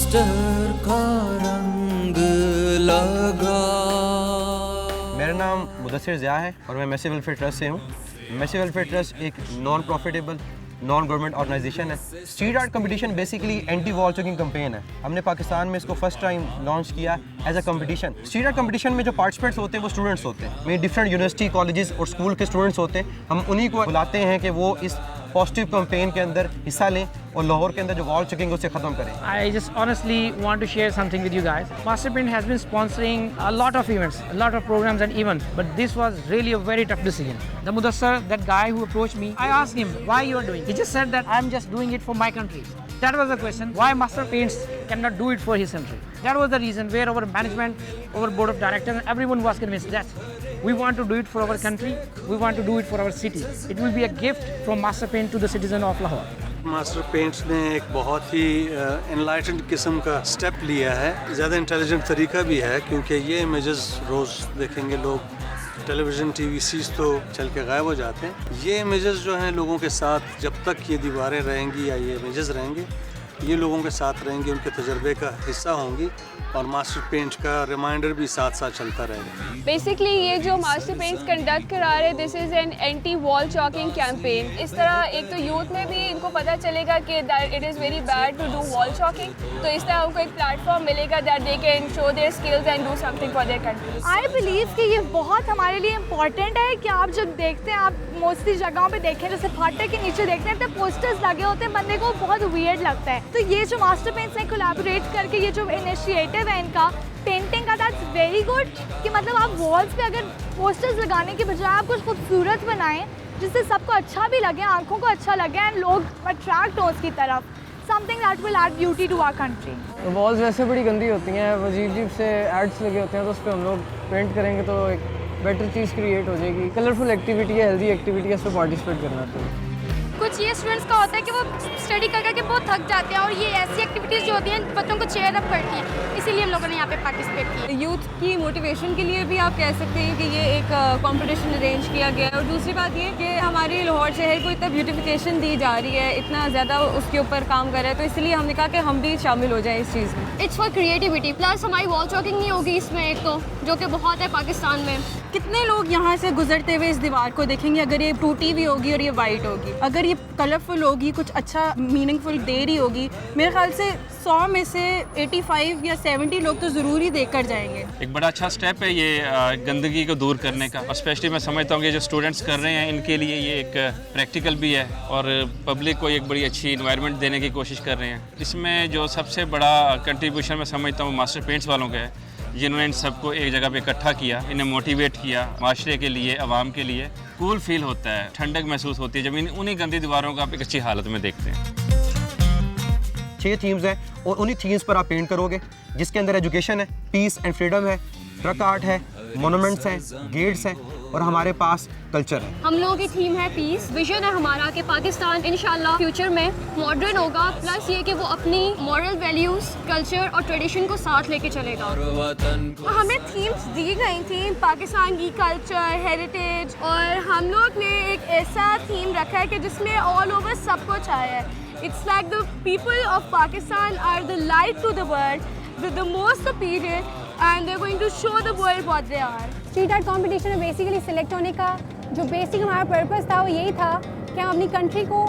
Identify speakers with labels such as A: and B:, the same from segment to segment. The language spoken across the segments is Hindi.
A: मास्टर का रंग लगा।
B: मेरा नाम मुदस्सिर ज़िया है और मैं मैसी वेलफेयर ट्रस्ट से हूँ। मैसी वेलफेयर ट्रस्ट एक non profitable non government organization है। Street art competition basically anti wall chalking campaign है। हमने पाकिस्तान में इसको फर्स्ट टाइम लॉन्च किया as a competition. Street art competition में जो पार्टिसिपेंट्स होते हैं वो स्टूडेंट्स होते हैं, में डिफरेंट यूनिवर्सिटी कॉलेजेस और स्कूल के स्टूडेंट्स होते हैं। हम उन्हीं को बुलाते हैं कि वो इस पॉजिटिव कैंपेन के अंदर हिस्सा लें और लाहौर के अंदर जो वॉल चेकिंग उसे ख़त्म करें।
C: I just honestly want to share something with you guys. Masterpaint has been sponsoring a lot of events, a lot of programs and events, but this was really a very tough decision. The Mudassar, that guy who approached me, I asked him why you are doing. He just said that I'm just doing it for my country. That was the question. Why Masterpaints cannot do it for his country? That was the reason where our management, our board of directors, everyone was convinced that we want to do it for our country. We want to do it for our city. It will be a gift from Masterpaint to the citizen of Lahore.
D: Master paints ने एक बहुत ही एनलाइटेंड किस्म का स्टेप लिया है। ज़्यादा इंटेलिजेंट तरीका भी है क्योंकि ये इमेजेस रोज़ देखेंगे लोग, टेलीविज़न टीवी सीज तो चल के गायब हो जाते हैं। ये इमेजेस जो हैं लोगों के साथ जब तक ये दीवारें रहेंगी या ये इमेजेस रहेंगे, ये लोगों के साथ रहेंगे, उनके तजर्बे का हिस्सा होंगी और मास्टर पेंट का रिमाइंडर भी साथ साथ चलता रहेगा।
E: बेसिकली ये जो मास्टर पेंट्स कंडक्ट करा रहे हैं, this is an anti wall choking campaign. इस तरह एक तो यूथ में भी इनको पता चलेगा कि it is very bad to do wall chalking, तो इस तरह उनको एक प्लेटफॉर्म मिलेगा that they can show their skills and do something for their country.
F: I believe कि ये बहुत हमारे लिए इम्पॉर्टेंट है कि आप जब देखते हैं, आप मोस्टली जगहों पे देखें, जैसे फाटक के नीचे देखते हैं तो पोस्टर्स लगे होते हैं, बंदे को बहुत वियर्ड लगता है। तो ये जो मास्टर पेंट्स ने कोलैबोरेट करके ये जो इनिशिएटिव है इनका पेंटिंग का, दैट्स वेरी गुड कि मतलब आप वॉल्स पे अगर पोस्टर्स लगाने के बजाय आप कुछ खूबसूरत बनाएं जिससे सबको अच्छा भी लगे, आंखों को अच्छा लगे एंड लोग अट्रैक्ट हो उसकी तरफ, something that will add beauty to our country.
G: Walls वैसे बड़ी गंदी होती हैं, अजीब अजीब से एड्स लगे होते हैं, तो उस पर हम लोग पेंट करेंगे तो एक बेटर चीज़ क्रिएट हो जाएगी। कलरफुल एक्टिविटी है, हेल्दी एक्टिविटी है, इस पर पार्टिसिपेट करना चाहिए।
H: कुछ ये स्टूडेंट्स का होता है कि वो स्टडी कर करके बहुत थक जाते हैं और ये ऐसी एक्टिविटीज़ जो होती हैं बच्चों को चेयर अप करती हैं, इसीलिए हम लोगों ने यहाँ पे पार्टिसिपेट किया।
E: यूथ की मोटिवेशन के लिए भी आप कह सकते हैं कि ये एक कंपटीशन अरेंज किया गया है। और दूसरी बात ये कि हमारे लाहौर शहर को इतना ब्यूटिफिकेशन दी जा रही है, इतना ज़्यादा उसके ऊपर काम कर रहा है, तो इसलिए हमने कहा कि हम भी शामिल हो जाएं इस चीज़ में।
H: इट्स फॉर क्रिएटिविटी, प्लस हमारी वॉल चॉकिंग नहीं होगी इसमें, एक तो जो कि बहुत है पाकिस्तान में।
E: कितने लोग यहाँ से गुजरते हुए इस दीवार को देखेंगे अगर ये टूटी हुई होगी और ये वाइट होगी, अगर ये कलरफुल होगी, कुछ अच्छा मीनिंगफुल दे रही होगी, मेरे ख्याल से 100 में से 85 या 70 लोग तो ज़रूर ही देख कर जाएंगे।
I: एक बड़ा अच्छा स्टेप है ये गंदगी को दूर करने का, और स्पेशली मैं समझता हूँ कि जो स्टूडेंट्स कर रहे हैं इनके लिए ये एक प्रैक्टिकल भी है और पब्लिक को एक बड़ी अच्छी इन्वायरमेंट देने की कोशिश कर रहे हैं। इसमें जो सबसे बड़ा कंट्रीब्यूशन मैं समझता हूँ मास्टर पेंट्स वालों का है, जिन्होंने इन सबको एक जगह पे इकट्ठा किया, इन्हें मोटिवेट किया, माशरे के लिए, आवाम के लिए। कूल फील होता है, ठंडक महसूस होती है जब उन्हीं गंदी दीवारों को आप एक अच्छी हालत में देखते हैं।
B: 6 थीम्स हैं और उन्हीं थीम्स पर आप पेंट करोगे, जिसके अंदर एजुकेशन है, पीस एंड फ्रीडम है, ट्रक आर्ट है, मोनूमेंट्स हैं, गेट्स हैं और हमारे पास कल्चर है।
H: हम लोगों की थीम है पीस। विजन है हमारा कि पाकिस्तान इंशाल्लाह फ्यूचर में मॉडर्न होगा, प्लस ये कि वो अपनी मॉरल वैल्यूज़, कल्चर और ट्रेडिशन को साथ लेके चलेगा।
E: हमें थीम्स दी गई थी पाकिस्तान की कल्चर, हेरिटेज, और हम लोग ने एक ऐसा थीम रखा है कि जिसमें ऑल ओवर सब कुछ आया है। It's like the people of Pakistan are the light to the world with the most superior and they are going to show the world what they are.
H: Street art competition में बेसिकली सिलेक्ट होने का जो बेसिक हमारा पर्पस था वो यही था कि हम अपनी कंट्री को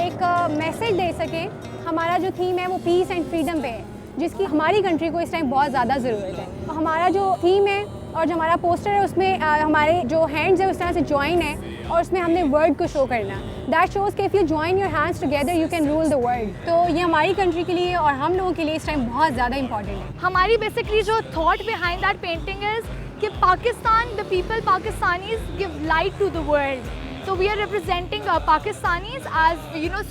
H: एक मैसेज दे सकें। हमारा जो थीम है वो पीस एंड फ्रीडम पे है, जिसकी हमारी कंट्री को इस टाइम बहुत ज़्यादा ज़रूरत है। तो हमारा जो थीम है और जो हमारा पोस्टर है उसमें हमारे जो हैंड्स है उस तरह से जॉइन है और उसमें हमने वर्ल्ड को शो करना है। दैट शोज़ कि if you join your hands together you can rule the world. तो ये हमारी कंट्री के लिए और हम लोगों के लिए इस टाइम बहुत ज़्यादा इंपॉर्टेंट है।
F: हमारी बेसिकली जो thought behind that painting is कि Pakistan, the people Pakistanis give light to the world. So we are representing Pakistanis as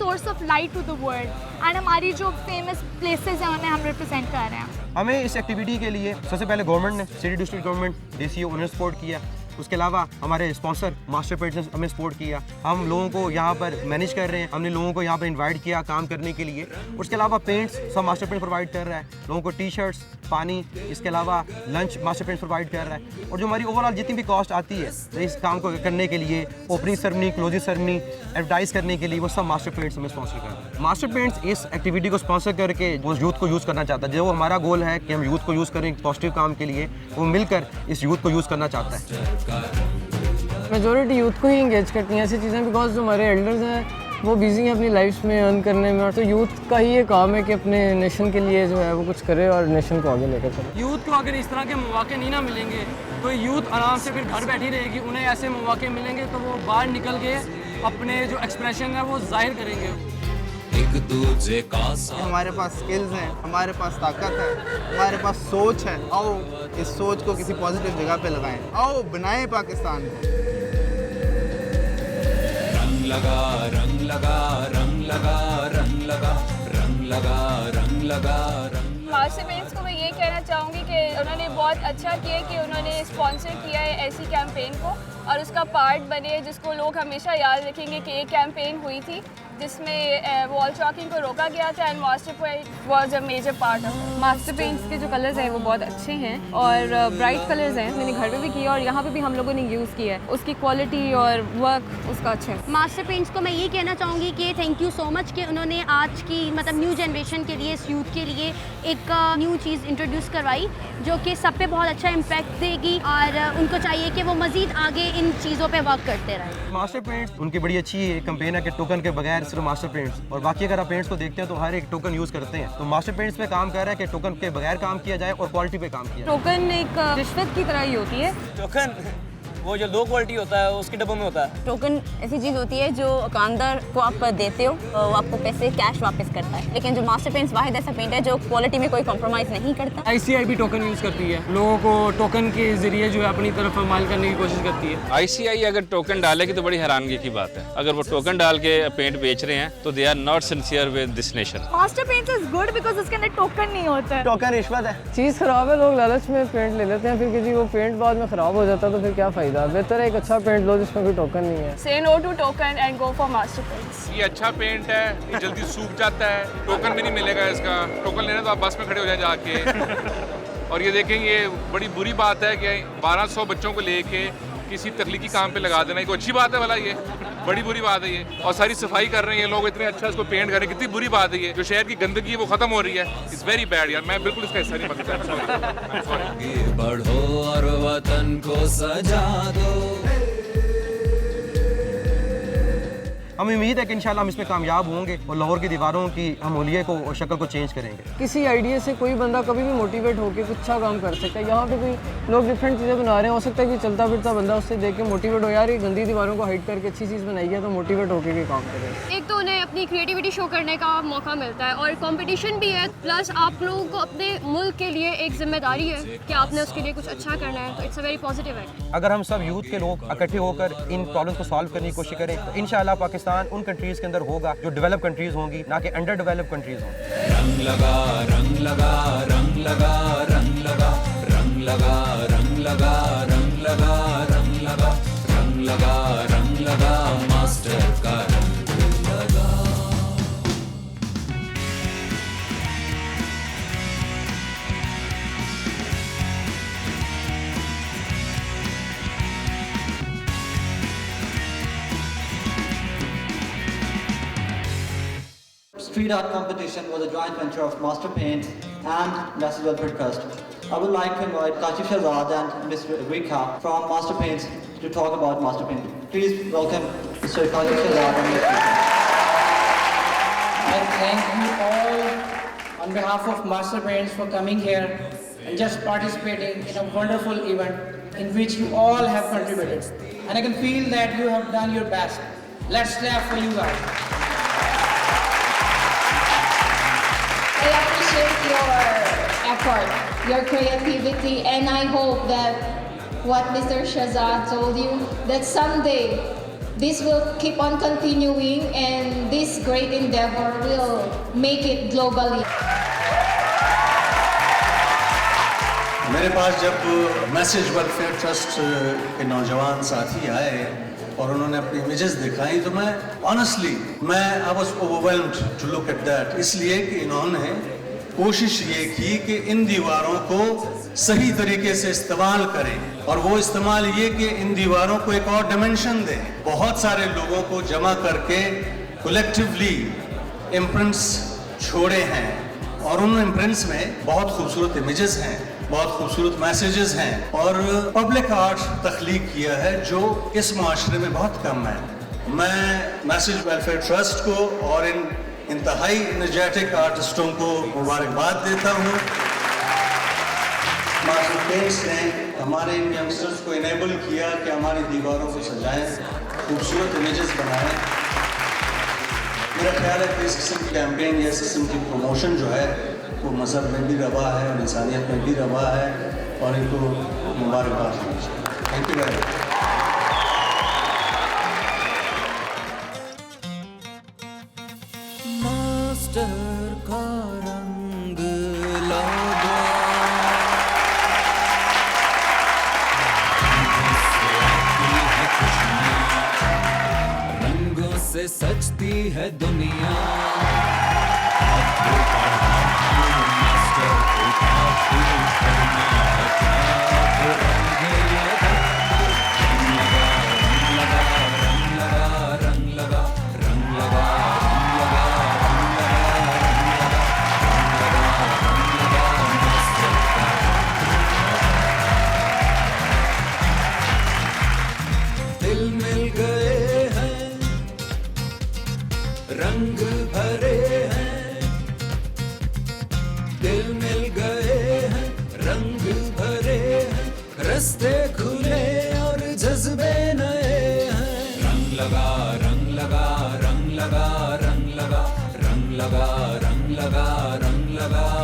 F: source of light to the world, and हमारी जो famous places हैं उन्हें हम represent कर रहे हैं।
B: हमें इस एक्टिविटी के लिए सबसे पहले गवर्नमेंट ने, सिटी डिस्ट्रिक्ट गवर्नमेंट, DCO उन्होंने सपोर्ट किया। उसके अलावा हमारे स्पॉन्सर मास्टर पेंट्स ने हमें सपोर्ट किया, हम लोगों को यहाँ पर मैनेज कर रहे हैं, हमने लोगों को यहाँ पर इन्वाइट किया काम करने के लिए। उसके अलावा पेंट्स सब मास्टर पेंट प्रोवाइड कर रहा है लोगों को, टी शर्ट्स, पानी, इसके अलावा लंच मास्टर पेंट्स प्रोवाइड कर रहा है। और जो हमारी ओवरऑल जितनी भी कॉस्ट आती है इस काम को करने के लिए, opening ceremony, closing ceremony, advertise करने के लिए, वो सब मास्टर पेंट्स हमें स्पॉन्सर कर रहे हैं। मास्टर पेंट्स इस एक्टिविटी को स्पॉन्सर करके वो यूथ को यूज़ करना चाहता है, जो हमारा गोल है कि हम यूथ को यूज़ करें पॉजिटिव काम के लिए, वो मिलकर इस यूथ को यूज़ करना चाहता है।
G: मेजॉरिटी यूथ को ही इंगेज करती हैं ऐसी चीज़ें, बिकॉज जो हमारे एल्डर्स हैं वो बिजी हैं अपनी लाइफ में अर्न करने में, और तो यूथ का ही ये काम है कि अपने नेशन के लिए जो है वो कुछ करे और नेशन को आगे लेकर चले।
J: यूथ को अगर इस तरह के मौके नहीं ना मिलेंगे तो यूथ आराम से फिर घर बैठी रहेगी, उन्हें ऐसे मौके मिलेंगे तो वो बाहर निकल के अपने जो एक्सप्रेशन है वो जाहिर करेंगे।
A: एक दूजे का साथ,
K: हमारे पास स्किल्स हैं, हमारे पास ताकत है, हमारे पास सोच है, आओ इस सोच को किसी पॉजिटिव जगह पे लगाएं, आओ बनाएं पाकिस्तान को।
A: रंग लगा रंग लगा रंग लगा रंग लगा रंग लगा रंग लगा रंग।
E: मास्टर पेंट्स को मैं ये कहना चाहूँगी कि उन्होंने बहुत अच्छा किया कि उन्होंने स्पॉन्सर किया है ऐसी कैंपेन को और उसका पार्ट बने, जिसको लोग हमेशा याद रखेंगे कि एक कैंपेन हुई थी जिसमें वॉल चॉकिंग को रोका गया था and master paint was a major part of it.
L: Master paints के जो कलर्स हैं वो बहुत अच्छे हैं और ब्राइट कलर्स हैं, मैंने घर पे भी किया और यहाँ पे भी हम लोगों ने यूज़ किया है, उसकी क्वालिटी और वर्क उसका अच्छा है।
H: मास्टर पेंट्स को मैं ये कहना चाहूँगी कि थैंक यू सो मच कि उन्होंने आज की मतलब न्यू जनरेशन के लिए, इस यूथ के लिए एक न्यू चीज़ इंट्रोड्यूस करवाई जो कि सब पे बहुत अच्छा इम्पैक्ट देगी और उनको चाहिए कि वो मज़ीद आगे इन चीज़ों पे वर्क करते रहें।
B: मास्टर पेंट्स उनकी बड़ी अच्छी कैंपेन है कि टोकन के बगैर सिर्फ मास्टर पेंट्स, और बाकी अगर आप पेंट्स को देखते हैं तो हर एक टोकन यूज़ करते हैं, तो मास्टर पेंट्स पे काम कर रहा है कि टोकन के बगैर काम किया जाए और क्वालिटी पे काम किया जाए।
L: टोकन एक रिश्वत की तरह ही होती है।
J: टोकन वो जो लो क्वालिटी होता है उसके डब्बों में होता है।
M: टोकन ऐसी चीज़ होती है जो दुकानदार को आप देते हो तो वो आपको पैसे कैश वापस करता है, लेकिन जो मास्टर पेंट्स वाहिद ऐसा पेंट है जो क्वालिटी में कोई कॉम्प्रोमाइज़ नहीं करता।
J: ICI भी टोकन यूज़ करती है, लोगों को टोकन के जरिए जो है अपनी तरफ माल करने की कोशिश करती है।
I: ICI अगर टोकन डालेगी तो बड़ी हैरानगी की बात है, अगर वो टोकन डाल के पेंट बेच रहे हैं तो they are not sincere with this nation.
F: Master paints is good because उसके अंदर टोकन नहीं होता है।
K: टोकन रिश्वत है,
G: चीज़ ख़राब है, लोग लालच में पेंट ले लेते हैं, फिर किसी वो पेंट बाद में ख़राब हो जाता है तो फिर क्या फ़ायदा। बेहतर है एक अच्छा पेंट लो जिसमें कोई टोकन नहीं है।
E: Say no to token and go for master paints.
N: ये अच्छा पेंट है, ये जल्दी सूख जाता है, टोकन भी नहीं मिलेगा इसका। टोकन लेना तो आप बस में खड़े हो जाए जाके। और ये देखें, ये बड़ी बुरी बात है कि 1200 बच्चों को लेके किसी तकलीकी काम पे लगा देना, ये कोई अच्छी बात है भला? ये बड़ी बुरी बात है ये। और सारी सफाई कर रहे हैं ये लोग, इतने अच्छा इसको पेंट कर रहे हैं, कितनी बुरी बात है ये। जो शहर की गंदगी है वो खत्म हो रही है, इट्स वेरी बैड यार, मैं बिल्कुल इसका हिस्सा नहीं बनता।
A: आगे बढ़ो और वतन को सजा दो।
B: हमें उम्मीद है कि इंशाल्लाह हम इसमें कामयाब होंगे और लाहौर की दीवारों की हम हुलिये को और शक्ल को चेंज करेंगे।
G: किसी आइडिया से कोई बंदा कभी भी मोटिवेट होकर कुछ अच्छा काम कर सकता है। यहाँ पे कोई लोग डिफरेंट चीज़ें बना रहे हैं, हो सकता है कि चलता फिरता बंदा उससे देख के मोटिवेट हो, यार ये गंदी दीवारों को हाइड करके अच्छी चीज़ बनाई है तो मोटिवेट होकर के काम करें।
E: एक तो उन्हें अपनी क्रिएटिविटी शो करने का मौका मिलता है और कंपटीशन भी है, प्लस आप लोगों को अपने मुल्क के लिए एक जिम्मेदारी है कि आपने उसके लिए कुछ अच्छा करना है, तो इट्स अ वेरी पॉजिटिव है।
B: अगर हम सब यूथ के लोग इकट्ठे होकर इन प्रॉब्लम्स को सॉल्व करने की कोशिश करें तो इंशाल्लाह पाकिस्तान उन कंट्रीज़ के अंदर होगा जो डेवलप कंट्रीज़ होंगी, ना कि अंडर डेवलप कंट्रीज़ होंगी।
A: रंग लगा रंग लगा रंग लगा रंग लगा रंग लगा रंग लगा रंग लगा रंग लगा रंग लगा रंग लगा मास्टर का रंग लगा।
O: Street art competition was a joint venture of Master Paints and Master Welfare Trust. I would like to invite Kashif Shahzad and Ms. Rika from Master Paints to talk about Master Painting. Please welcome Mr. Kashif Shahzad and Ms. Rika.
P: I thank you all on behalf of Master Paints for coming here and just participating in a wonderful event in which you all have contributed. And I can feel that you have done your best. Let's clap for you guys.
Q: I appreciate your effort, your creativity, and I hope that what Mr. Shahzad told you, that someday this will keep on continuing and this great endeavor will make it globally.
D: मेरे पास जब मैसेज वेलफेयर ट्रस्ट के नौजवान साथी आए और उन्होंने अपनी इमेजेस दिखाई तो मैं honestly I was overwhelmed to look at that, इसलिए कि इन्होंने कोशिश ये की कि इन दीवारों को सही तरीके से इस्तेमाल करें, और वो इस्तेमाल ये कि इन दीवारों को एक और डायमेंशन दें। बहुत सारे लोगों को जमा करके कलेक्टिवली इम्प्रिंट्स छोड़े हैं, और उन इम्प्रिंट्स में बहुत खूबसूरत इमेजेस हैं, बहुत खूबसूरत मैसेजेस हैं, और पब्लिक आर्ट तख्लीक किया है जो इस माशरे में बहुत कम है। मैं मैसेज वेलफेयर ट्रस्ट को और इन इंतहाई एनर्जेटिक आर्टिस्टों को मुबारकबाद देता हूँ। मास्टर पेंट्स ने हमारे इन यंगस्टर्स को इनेबल किया कि हमारी दीवारों को सजाएं, खूबसूरत इमेजेस बनाएं। मेरा ख्याल है कि इस किस्म की कैंपेन या इस किस्म की प्रमोशन जो है वो मज़हब में भी रवा है और इंसानियत में भी रवा है, और इनको मुबारकबाद होनी चाहिए। Thank you very much.
A: Master का रंग लगा, रंगों से सजती है दुनिया। दिल मिल गए हैं, रंग भरे हैं, दिल मिल गए हैं, रंग भरे हैं, रास्ते खुले और जज्बे नए हैं। रंग लगा, रंग लगा, रंग लगा, रंग लगा, रंग लगा, रंग लगा, रंग लगा।